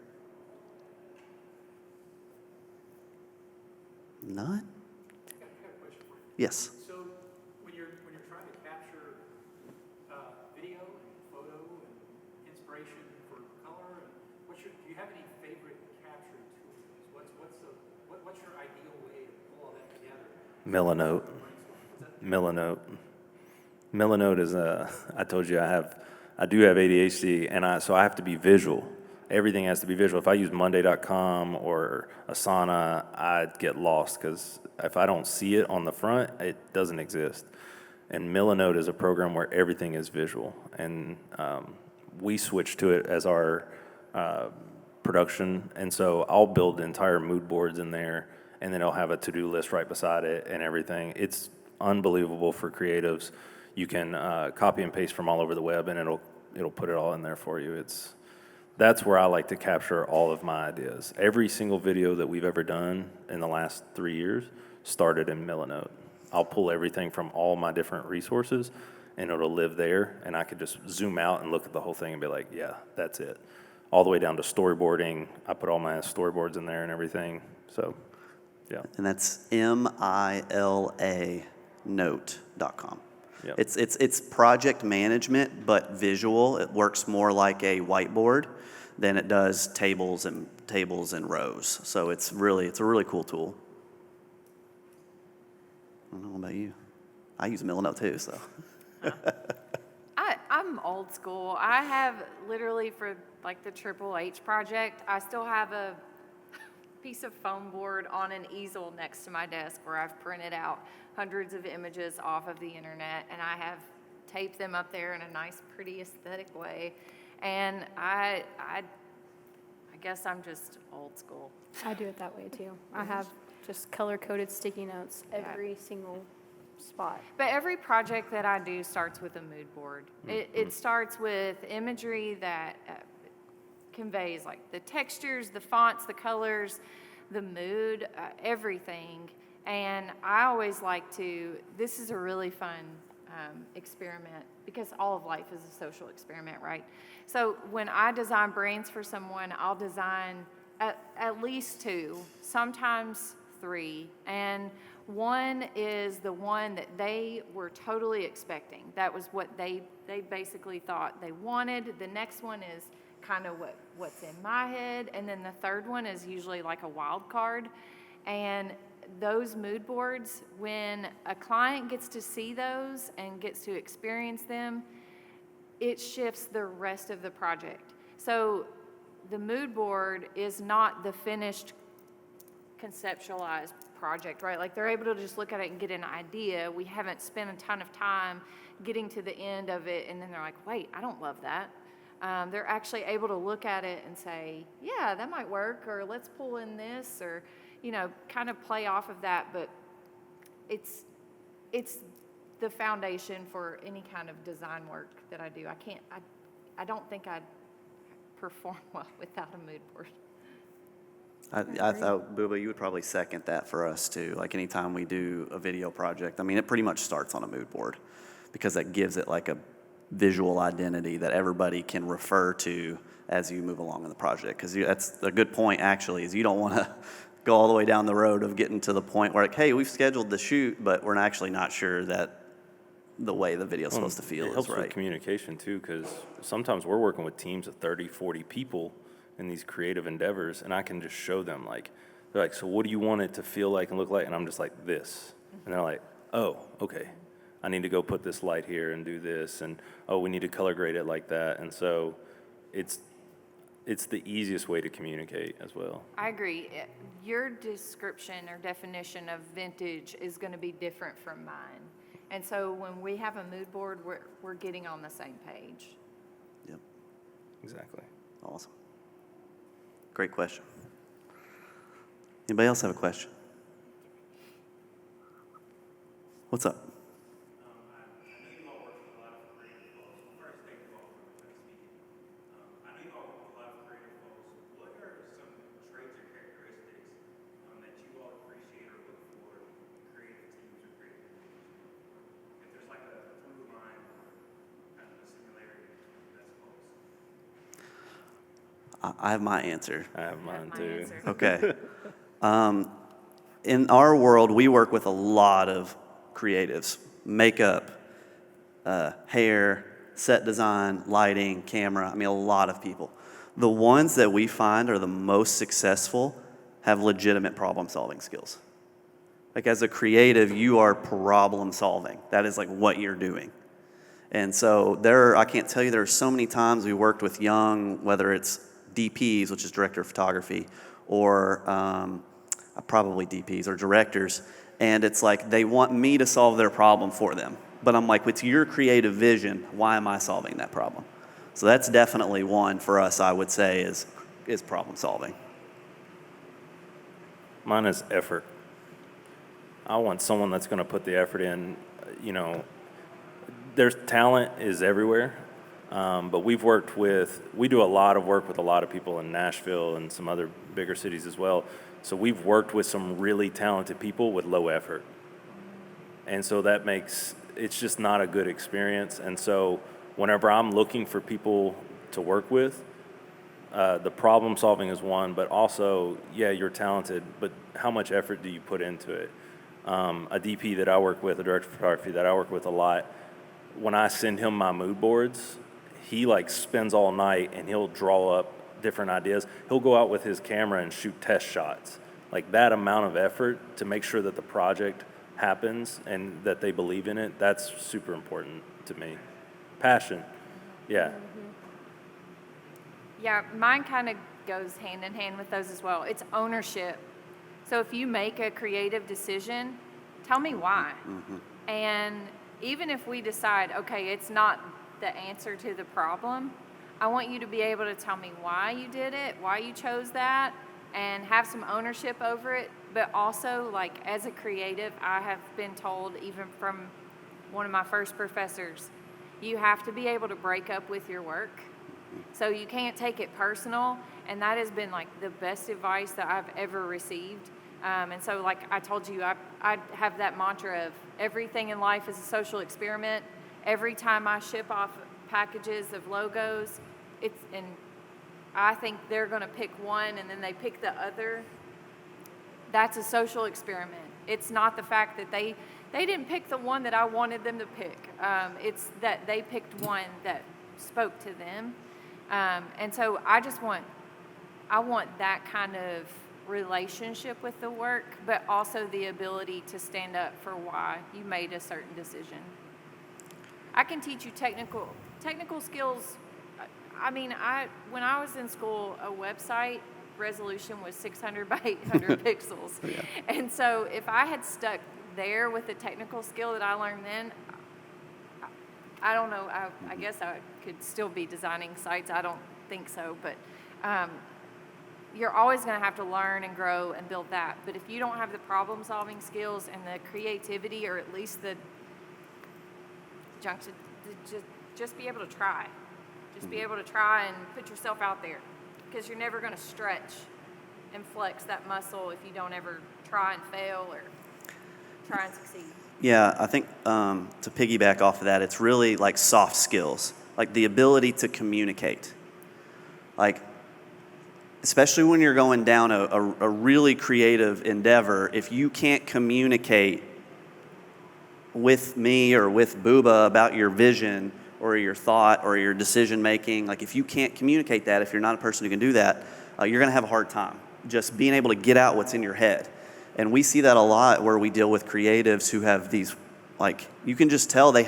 Speaker 1: None?
Speaker 5: I got a question for you.
Speaker 1: Yes.
Speaker 5: So when you're trying to capture video and photo and inspiration for color, and do you have any favorite capture tools? What's your ideal way to pull all that together?
Speaker 3: Milanote. Milanote is I told you I do have ADHD, and so I have to be visual. Everything has to be visual. If I use Monday.com or Asana, I get lost because if I don't see it on the front, it doesn't exist. And Milanote is a program where everything is visual, and we switched to it as our production, and so I'll build entire mood boards in there, and then I'll have a to-do list right beside it and everything. It's unbelievable for creatives. You can copy and paste from all over the web, and it'll put it all in there for you. That's where I like to capture all of my ideas. Every single video that we've ever done in the last 3 years started in Milanote. I'll pull everything from all my different resources, and it'll live there, and I could just zoom out and look at the whole thing and be like, yeah, that's it. All the way down to storyboarding. I put all my storyboards in there and everything. So, yeah.
Speaker 1: And that's MILA note.com.
Speaker 3: Yep.
Speaker 1: It's project management, but visual. It works more like a whiteboard than it does tables and rows. So it's a really cool tool. I don't know about you. I use Milanote too, so.
Speaker 4: I'm old school. I have literally for like the Triple H project, I still have a piece of foam board on an easel next to my desk where I've printed out hundreds of images off of the internet, and I have taped them up there in a nice, pretty aesthetic way. And I guess I'm just old school.
Speaker 2: I do it that way too. I have just color-coded sticky notes every single spot.
Speaker 4: But every project that I do starts with a mood board. It starts with imagery that conveys like the textures, the fonts, the colors, the mood, everything. And I always like this is a really fun experiment because all of life is a social experiment, right? So when I design brands for someone, I'll design at least 2, sometimes 3, and one is the one that they were totally expecting. That was what they basically thought they wanted. The next one is kind of what's in my head, and then the third one is usually like a wild card. And those mood boards, when a client gets to see those and gets to experience them, it shifts the rest of the project. So the mood board is not the finished conceptualized project, right? Like they're able to just look at it and get an idea. We haven't spent a ton of time getting to the end of it, and then they're like, wait, I don't love that. They're actually able to look at it and say, yeah, that might work, or let's pull in this, or, kind of play off of that. But it's the foundation for any kind of design work that I do. I don't think I'd perform well without a mood board.
Speaker 1: I thought, Booba, you would probably second that for us too. Like anytime we do a video project, I mean, it pretty much starts on a mood board because that gives it like a visual identity that everybody can refer to as you move along in the project. Because that's a good point, actually, is you don't want to go all the way down the road of getting to the point where, like, hey, we've scheduled the shoot, but we're actually not sure that the way the video's supposed to feel is
Speaker 3: right. It helps
Speaker 1: right.
Speaker 3: with communication too, because sometimes we're working with teams of 30, 40 people in these creative endeavors, and I can just show them, like, they're like, so what do you want it to feel like and look like? And I'm just like, this. And they're like, oh, okay. I need to go put this light here and do this, and oh, we need to color grade it like that. And so it's the easiest way to communicate as well.
Speaker 4: I agree. Your description or definition of vintage is going to be different from mine. And so when we have a mood board, we're getting on the same page.
Speaker 1: Yep.
Speaker 3: Exactly.
Speaker 1: Awesome. Great question. Anybody else have a question? What's up? I have my answer.
Speaker 3: I have mine too.
Speaker 1: Okay. In our world, we work with a lot of creatives. Makeup, hair, set design, lighting, camera. I mean, a lot of people. The ones that we find are the most successful have legitimate problem-solving skills. Like as a creative, you are problem solving. That is like what you're doing. And so I can't tell you, there are so many times we worked with young, whether it's DPs, which is director of photography, or probably DPs or directors, and it's like they want me to solve their problem for them. But I'm like, it's your creative vision. Why am I solving that problem? So that's definitely one for us, I would say, is is problem solving.
Speaker 3: Mine is effort. I want someone that's going to put the effort in. You know, there's talent is everywhere, but we do a lot of work with a lot of people in Nashville and some other bigger cities as well. So we've worked with some really talented people with low effort. And so that makes, it's just not a good experience. And so whenever I'm looking for people to work with, the problem solving is one, but also, yeah, you're talented, but how much effort do you put into it? A DP that I work with, a director of photography that I work with a lot, when I send him my mood boards, he like spends all night and he'll draw up different ideas. He'll go out with his camera and shoot test shots. Like that amount of effort to make sure that the project happens and that they believe in it, that's super important to me. Passion, yeah.
Speaker 4: Yeah, mine kind of goes hand in hand with those as well. It's ownership. So if you make a creative decision, tell me why. And even if we decide, okay, it's not the answer to the problem, I want you to be able to tell me why you did it, why you chose that, and have some ownership over it. But also, like, as a creative, I have been told, even from one of my first professors, you have to be able to break up with your work. So you can't take it personal, and that has been like the best advice that I've ever received. And so, like I told you, I have that mantra of everything in life is a social experiment. Every time I ship off packages of logos, and I think they're going to pick one and then they pick the other. That's a social experiment. It's not the fact that they didn't pick the one that I wanted them to pick. It's that they picked one that spoke to them. And so I want that kind of relationship with the work, but also the ability to stand up for why you made a certain decision. I can teach you technical skills. I mean, when I was in school, a website resolution was 600 by 800 pixels.
Speaker 1: Yeah.
Speaker 4: And so if I had stuck there with the technical skill that I learned then, I don't know, I guess I could still be designing sites. I don't think so, but you're always going to have to learn and grow and build that. But if you don't have the problem-solving skills and the creativity, or at least the junction, just be able to try. Just be able to try and put yourself out there, because you're never going to stretch and flex that muscle if you don't ever try and fail or try and succeed.
Speaker 1: Yeah, I think to piggyback off of that, it's really like soft skills, like the ability to communicate. Like, especially when you're going down a really creative endeavor, if you can't communicate with me or with Booba about your vision or your thought or your decision making, like if you can't communicate that, if you're not a person who can do that, you're going to have a hard time just being able to get out what's in your head. And we see that a lot where we deal with creatives who have these, like, you can just tell they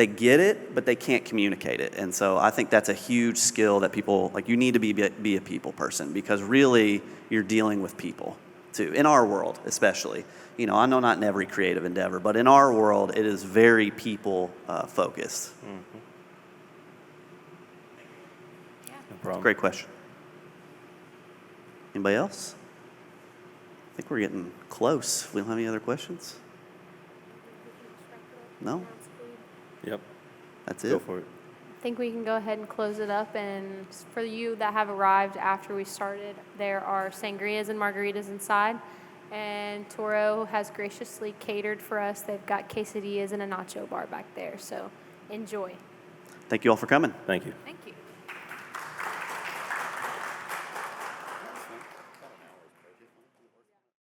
Speaker 1: get it, but they can't communicate it. And so I think that's a huge skill that people, like, you need to be a people person, because really you're dealing with people too, in our world especially. You know, I know not in every creative endeavor, but in our world it is very people focused.
Speaker 3: Mm-hmm.
Speaker 4: Yeah.
Speaker 3: No problem.
Speaker 1: Great question. Anybody else? I think we're getting close. If we don't have any other questions? No?
Speaker 3: Yep,
Speaker 1: That's
Speaker 3: go
Speaker 1: it?
Speaker 3: for it.
Speaker 2: I think we can go ahead and close it up. And for you that have arrived after we started, there are sangrias and margaritas inside. And Toro has graciously catered for us. They've got quesadillas and a nacho bar back there. So enjoy.
Speaker 1: Thank you all for coming.
Speaker 3: Thank you.
Speaker 4: Thank you.